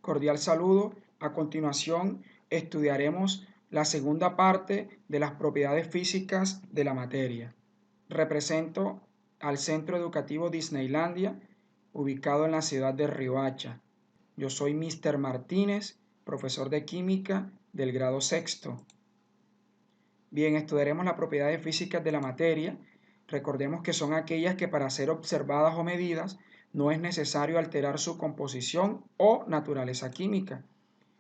Cordial saludo. A continuación estudiaremos la segunda parte de las propiedades físicas de la materia. Represento al Centro Educativo Disneylandia, ubicado en la ciudad de Riohacha. Yo soy Mr. Martínez, profesor de química del grado sexto. Bien, estudiaremos las propiedades físicas de la materia. Recordemos que son aquellas que para ser observadas o medidas no es necesario alterar su composición o naturaleza química.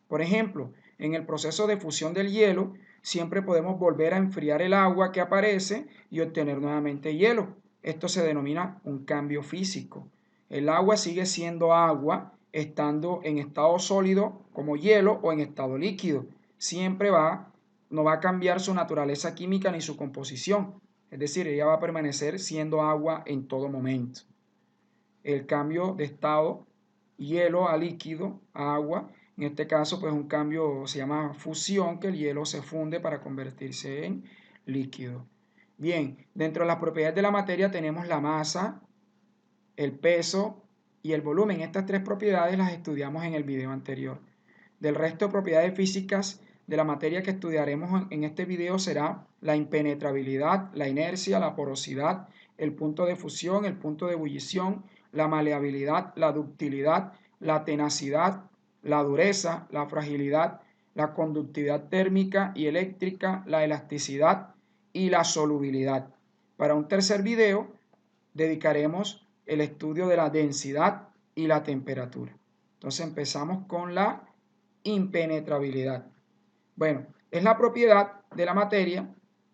Por ejemplo, en el proceso de fusión del hielo, siempre podemos volver a enfriar el agua que aparece y obtener nuevamente hielo. Esto se denomina un cambio físico. El agua sigue siendo agua, estando en estado sólido como hielo o en estado líquido. Siempre no va a cambiar su naturaleza química ni su composición. Es decir, ella va a permanecer siendo agua en todo momento. El cambio de estado hielo a líquido, a agua, en este caso pues un cambio se llama fusión, que el hielo se funde para convertirse en líquido. Bien, dentro de las propiedades de la materia tenemos la masa, el peso y el volumen. Estas tres propiedades las estudiamos en el video anterior. Del resto de propiedades físicas de la materia que estudiaremos en este video será la impenetrabilidad, la inercia, la porosidad, el punto de fusión, el punto de ebullición, la maleabilidad, la ductilidad, la tenacidad, la dureza, la fragilidad, la conductividad térmica y eléctrica, la elasticidad y la solubilidad. Para un tercer video dedicaremos el estudio de la densidad y la temperatura. Entonces empezamos con la impenetrabilidad. Bueno, es la propiedad de la materia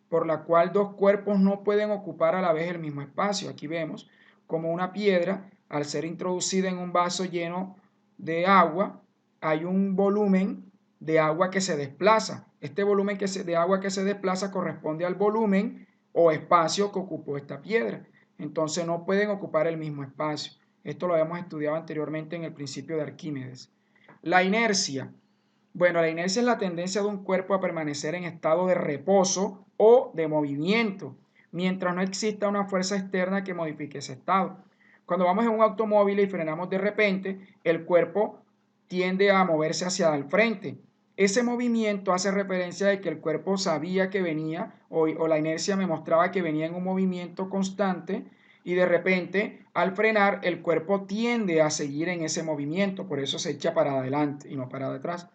por la cual dos cuerpos no pueden ocupar a la vez el mismo espacio. Aquí vemos como una piedra, al ser introducida en un vaso lleno de agua, hay un volumen de agua que se desplaza. Este volumen de agua que se desplaza corresponde al volumen o espacio que ocupó esta piedra. Entonces no pueden ocupar el mismo espacio. Esto lo habíamos estudiado anteriormente en el principio de Arquímedes. La inercia. Bueno, la inercia es la tendencia de un cuerpo a permanecer en estado de reposo o de movimiento, mientras no exista una fuerza externa que modifique ese estado. Cuando vamos en un automóvil y frenamos de repente, el cuerpo tiende a moverse hacia el frente. Ese movimiento hace referencia de que el cuerpo sabía que venía o la inercia me mostraba que venía en un movimiento constante y de repente al frenar el cuerpo tiende a seguir en ese movimiento, por eso se echa para adelante y no para atrás.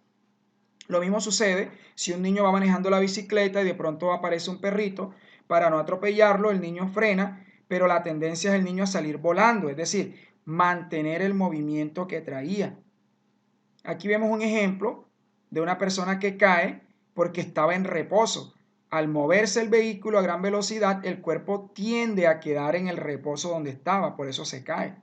Lo mismo sucede si un niño va manejando la bicicleta y de pronto aparece un perrito. Para no atropellarlo, el niño frena, pero la tendencia es el niño a salir volando, es decir, mantener el movimiento que traía. Aquí vemos un ejemplo de una persona que cae porque estaba en reposo. Al moverse el vehículo a gran velocidad, el cuerpo tiende a quedar en el reposo donde estaba, por eso se cae,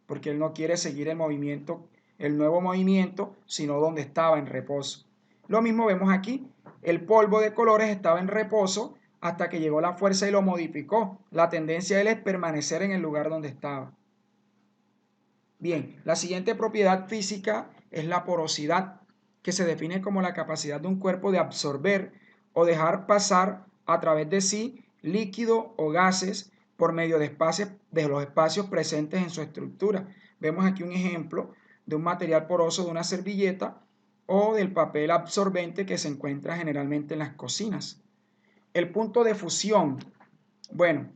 porque él no quiere seguir el movimiento, el nuevo movimiento, sino donde estaba en reposo. Lo mismo vemos aquí, el polvo de colores estaba en reposo hasta que llegó la fuerza y lo modificó. La tendencia de él es permanecer en el lugar donde estaba. Bien, la siguiente propiedad física es la porosidad, que se define como la capacidad de un cuerpo de absorber o dejar pasar a través de sí líquido o gases por medio de los espacios presentes en su estructura. Vemos aquí un ejemplo de un material poroso de una servilleta o del papel absorbente que se encuentra generalmente en las cocinas. El punto de fusión. Bueno,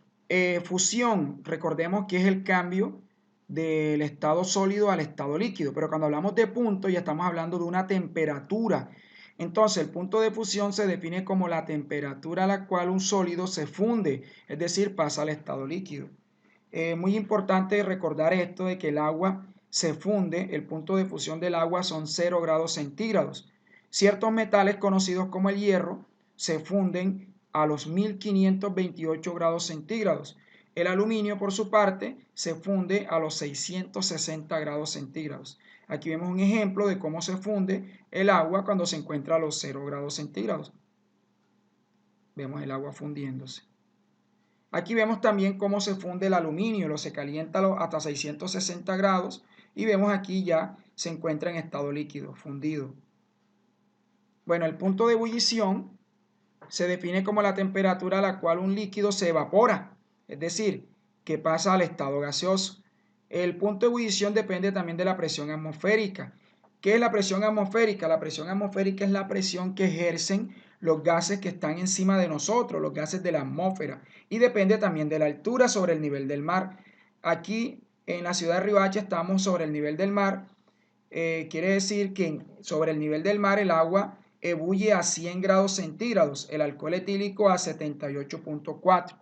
fusión, recordemos que es el cambio del estado sólido al estado líquido, pero cuando hablamos de punto ya estamos hablando de una temperatura. Entonces, el punto de fusión se define como la temperatura a la cual un sólido se funde, es decir, pasa al estado líquido. Muy importante recordar esto de que el agua se funde, el punto de fusión del agua son 0 grados centígrados. Ciertos metales conocidos como el hierro se funden a los 1528 grados centígrados. El aluminio, por su parte, se funde a los 660 grados centígrados. Aquí vemos un ejemplo de cómo se funde el agua cuando se encuentra a los 0 grados centígrados. Vemos el agua fundiéndose. Aquí vemos también cómo se funde el aluminio, se calienta hasta 660 grados y vemos aquí ya se encuentra en estado líquido, fundido. Bueno, el punto de ebullición se define como la temperatura a la cual un líquido se evapora, es decir, que pasa al estado gaseoso. El punto de ebullición depende también de la presión atmosférica. ¿Qué es la presión atmosférica? La presión atmosférica es la presión que ejercen los gases que están encima de nosotros, los gases de la atmósfera, y depende también de la altura sobre el nivel del mar. Aquí en la ciudad de Riohacha estamos sobre el nivel del mar. Quiere decir que sobre el nivel del mar el agua ebulle a 100 grados centígrados, el alcohol etílico a 78,4.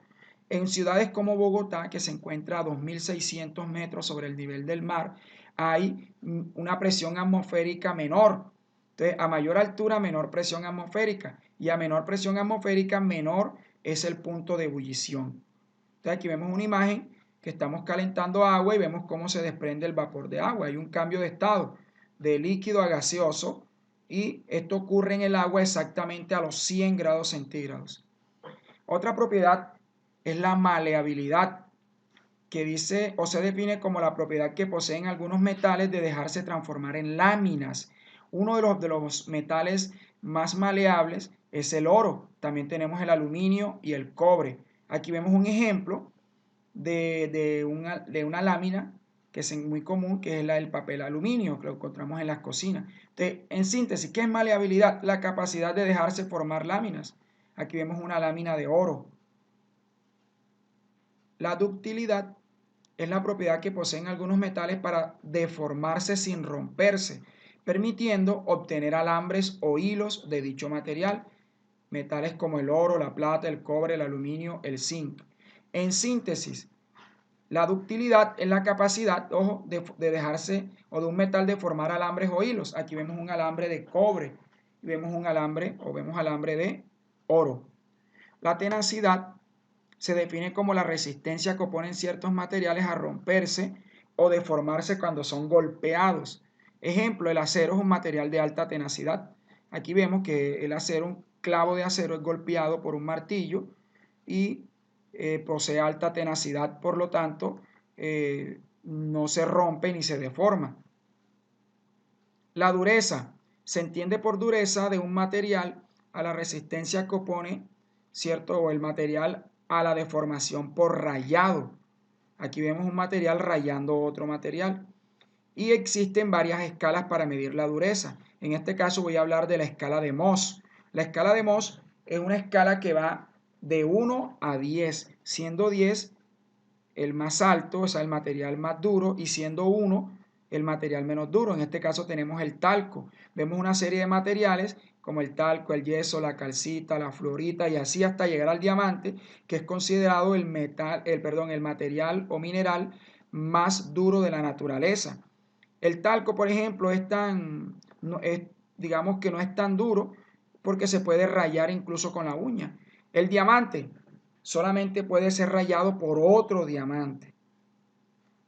En ciudades como Bogotá, que se encuentra a 2.600 metros sobre el nivel del mar, hay una presión atmosférica menor. Entonces, a mayor altura, menor presión atmosférica. Y a menor presión atmosférica, menor es el punto de ebullición. Entonces, aquí vemos una imagen que estamos calentando agua y vemos cómo se desprende el vapor de agua. Hay un cambio de estado de líquido a gaseoso y esto ocurre en el agua exactamente a los 100 grados centígrados. Otra propiedad es la maleabilidad, que dice o se define como la propiedad que poseen algunos metales de dejarse transformar en láminas. Uno de los metales más maleables es el oro. También tenemos el aluminio y el cobre. Aquí vemos un ejemplo de una lámina que es muy común, que es la del papel aluminio, que lo encontramos en las cocinas. Entonces, en síntesis, ¿qué es maleabilidad? La capacidad de dejarse formar láminas. Aquí vemos una lámina de oro. La ductilidad es la propiedad que poseen algunos metales para deformarse sin romperse, permitiendo obtener alambres o hilos de dicho material. Metales como el oro, la plata, el cobre, el aluminio, el zinc. En síntesis, la ductilidad es la capacidad, ojo, de dejarse o de un metal de formar alambres o hilos. Aquí vemos un alambre de cobre y vemos un alambre o vemos alambre de oro. La tenacidad se define como la resistencia que oponen ciertos materiales a romperse o deformarse cuando son golpeados. Ejemplo, el acero es un material de alta tenacidad. Aquí vemos que el acero, un clavo de acero es golpeado por un martillo y posee alta tenacidad, por lo tanto, no se rompe ni se deforma. La dureza se entiende por dureza de un material a la resistencia que opone, ¿cierto? O el material a la deformación por rayado. Aquí vemos un material rayando otro material. Y existen varias escalas para medir la dureza. En este caso voy a hablar de la escala de Mohs. La escala de Mohs es una escala que va de 1 a 10, siendo 10 el más alto, o sea, el material más duro, y siendo 1 el material menos duro. En este caso tenemos el talco. Vemos una serie de materiales como el talco, el yeso, la calcita, la fluorita y así hasta llegar al diamante, que es considerado el material o mineral más duro de la naturaleza. El talco, por ejemplo, digamos que no es tan duro porque se puede rayar incluso con la uña. El diamante solamente puede ser rayado por otro diamante.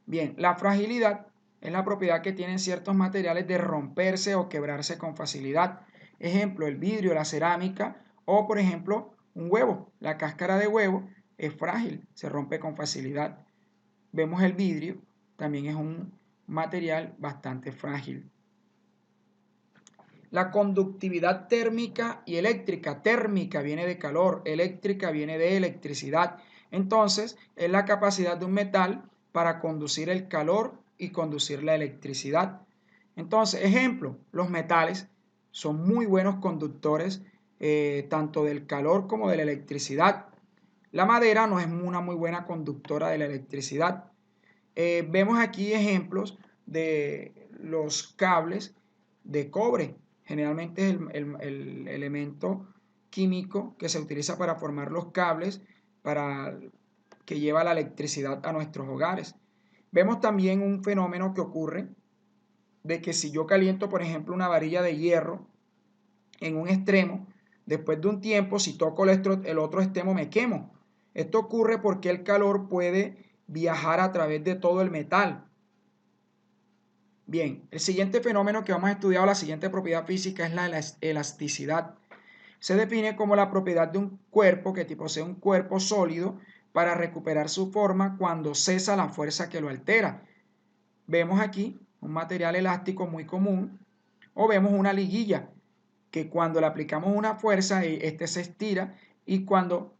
Bien, la fragilidad es la propiedad que tienen ciertos materiales de romperse o quebrarse con facilidad. Ejemplo, el vidrio, la cerámica o, por ejemplo, un huevo. La cáscara de huevo es frágil, se rompe con facilidad. Vemos el vidrio, también es un material bastante frágil. La conductividad térmica y eléctrica. Térmica viene de calor, eléctrica viene de electricidad. Entonces, es la capacidad de un metal para conducir el calor y conducir la electricidad. Entonces, ejemplo, los metales son muy buenos conductores tanto del calor como de la electricidad. La madera no es una muy buena conductora de la electricidad. Vemos aquí ejemplos de los cables de cobre. Generalmente es el elemento químico que se utiliza para formar los cables que lleva la electricidad a nuestros hogares. Vemos también un fenómeno que ocurre de que si yo caliento, por ejemplo, una varilla de hierro en un extremo, después de un tiempo, si toco el otro extremo, me quemo. Esto ocurre porque el calor puede viajar a través de todo el metal. Bien, el siguiente fenómeno que vamos a estudiar, la siguiente propiedad física, es la elasticidad. Se define como la propiedad de un cuerpo que posee un cuerpo sólido para recuperar su forma cuando cesa la fuerza que lo altera. Vemos aquí un material elástico muy común, o vemos una liguilla que cuando le aplicamos una fuerza, este se estira, y cuando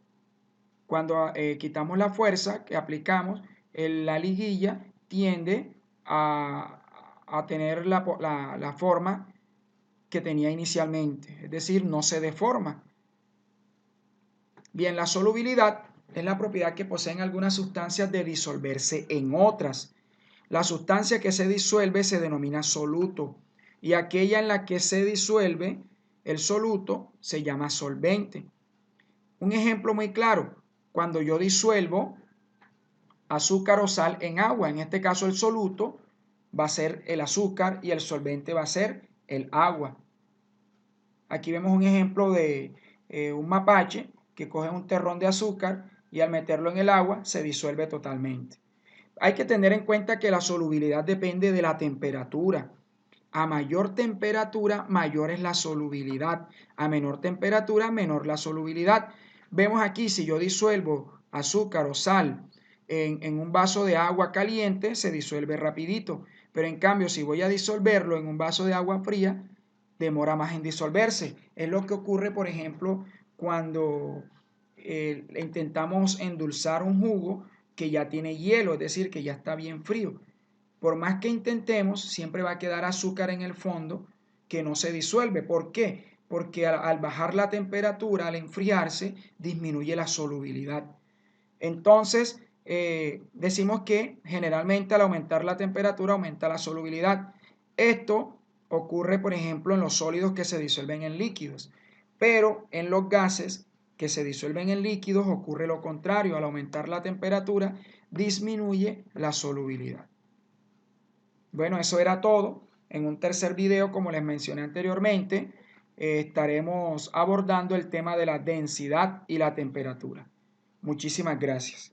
quitamos la fuerza que aplicamos, la liguilla tiende a tener la forma que tenía inicialmente, es decir, no se deforma. Bien, la solubilidad es la propiedad que poseen algunas sustancias de disolverse en otras. La sustancia que se disuelve se denomina soluto y aquella en la que se disuelve el soluto se llama solvente. Un ejemplo muy claro, cuando yo disuelvo azúcar o sal en agua, en este caso el soluto va a ser el azúcar y el solvente va a ser el agua. Aquí vemos un ejemplo de un mapache que coge un terrón de azúcar y al meterlo en el agua se disuelve totalmente. Hay que tener en cuenta que la solubilidad depende de la temperatura. A mayor temperatura, mayor es la solubilidad. A menor temperatura, menor la solubilidad. Vemos aquí, si yo disuelvo azúcar o sal en un vaso de agua caliente, se disuelve rapidito. Pero en cambio, si voy a disolverlo en un vaso de agua fría, demora más en disolverse. Es lo que ocurre, por ejemplo, cuando intentamos endulzar un jugo que ya tiene hielo, es decir, que ya está bien frío. Por más que intentemos, siempre va a quedar azúcar en el fondo que no se disuelve. ¿Por qué? Porque al bajar la temperatura, al enfriarse, disminuye la solubilidad. Entonces, decimos que generalmente al aumentar la temperatura aumenta la solubilidad. Esto ocurre, por ejemplo, en los sólidos que se disuelven en líquidos, pero en los gases que se disuelven en líquidos ocurre lo contrario. Al aumentar la temperatura, disminuye la solubilidad. Bueno, eso era todo. En un tercer video, como les mencioné anteriormente, estaremos abordando el tema de la densidad y la temperatura. Muchísimas gracias.